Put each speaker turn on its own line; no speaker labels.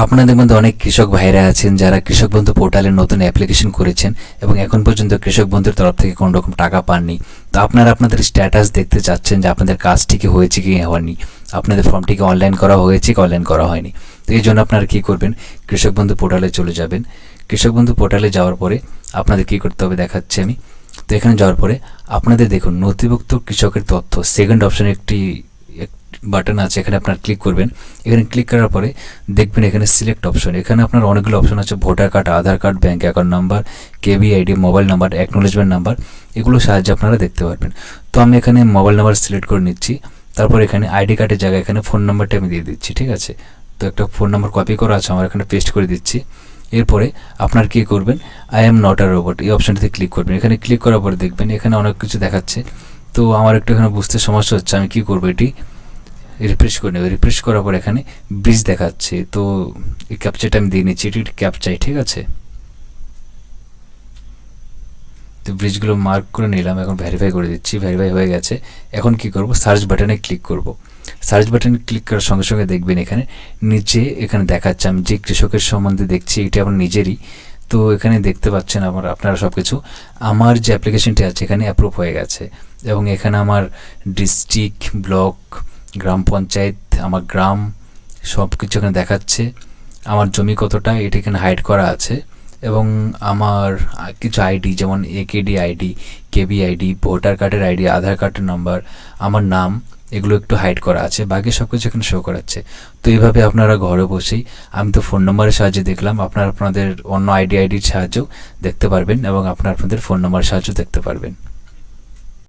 আপনাদের মধ্যে অনেক কৃষক ভাইরা আছেন যারা কৃষক বন্ধু পোর্টালে নতুন অ্যাপ্লিকেশন করেছেন এবং এখন পর্যন্ত কৃষক বন্ধুর তরফ থেকে কোনো রকম টাকা পাননি। তো আপনারা আপনাদের স্ট্যাটাস দেখতে চাচ্ছেন যে আপনাদের কাজটি কি হয়েছে কি হয়নি, আপনাদের ফর্মটিকে অনলাইন করা হয়েছে কি অনলাইন করা হয়নি। তো এই জন্য আপনারা কী করবেন, কৃষক বন্ধু পোর্টালে চলে যাবেন। কৃষক বন্ধু পোর্টালে যাওয়ার পরে আপনাদের কী করতে হবে দেখাচ্ছি আমি। তো এখানে যাওয়ার পরে আপনাদের দেখুন নথিভুক্ত কৃষকের তথ্য সেকেন্ড অপশানে একটি বাটন আছে, এখানে আপনার ক্লিক করবেন। এখানে ক্লিক করার পরে দেখবেন এখানে সিলেক্ট অপশন, এখানে আপনার অনেকগুলো অপশন আছে, voter card, Aadhaar card, bank account number, KBID, mobile number, acknowledgement number, এগুলোর সাহায্যে আপনারা দেখতে পারবেন। তো আমি এখানে মোবাইল নাম্বার সিলেক্ট করে নিচ্ছি। তারপর এখানে আইডি কার্ডের জায়গায় এখানে ফোন নাম্বারটা আমি দিয়ে দিচ্ছি, ঠিক আছে। তো একটা ফোন নাম্বার কপি করা আছে আমার, এখানে পেস্ট করে দিচ্ছি। এরপরে আপনার কী করবেন, I am not a robot এই অপশানটিতে ক্লিক করবেন। এখানে ক্লিক করার পরে দেখবেন এখানে অনেক কিছু দেখাচ্ছে। তো আমার একটু এখানে বুঝতে সমস্যা হচ্ছে, আমি কী করবো, এটি রিফ্রেশ করে নেব। রিফ্রেশ করার পর এখানে ব্রিজ দেখাচ্ছে, তো এই ক্যাপচারটা আমি দিয়ে নিচ্ছি, এটি ক্যাপচাই, ঠিক আছে। তো ব্রিজগুলো মার্ক করে নিলাম, এখন ভেরিফাই করে দিচ্ছি, ভেরিফাই হয়ে গেছে। এখন কি করব, সার্চ বাটনে ক্লিক করব। সার্চ বাটনে ক্লিক করার সঙ্গে সঙ্গে দেখবেন এখানে নিচে এখানে দেখাচ্ছে আমি যে কৃষকের সম্বন্ধে দেখছি এটি আমার নিজেরই। তো এখানে দেখতে পাচ্ছেন আপনারা সব কিছু, আমার যে অ্যাপ্লিকেশনটি আছে এখানে অ্যাপ্রুভ হয়ে গেছে এবং এখানে আমার ডিস্ট্রিক্ট, ব্লক, গ্রাম পঞ্চায়েত, আমার গ্রাম সব কিছু এখানে দেখাচ্ছে। আমার জমি কতটা এটি এখানে হাইড করা আছে এবং আমার কিছু আইডি যেমন একেডি আইডি, কেবি আইডি, ভোটার কার্ডের আইডি, আধার কার্ডের নাম্বার, আমার নাম, এগুলো একটু হাইড করা আছে, বাকি সব কিছু এখানে শো করাচ্ছে। তো এইভাবে আপনারা ঘরে বসেই, আমি তো ফোন নম্বরের সাহায্যে দেখলাম, আপনারা আপনাদের অন্য আইডির সাহায্যেও দেখতে পারবেন এবং আপনাদের ফোন নম্বরের সাহায্যেও দেখতে পারবেন।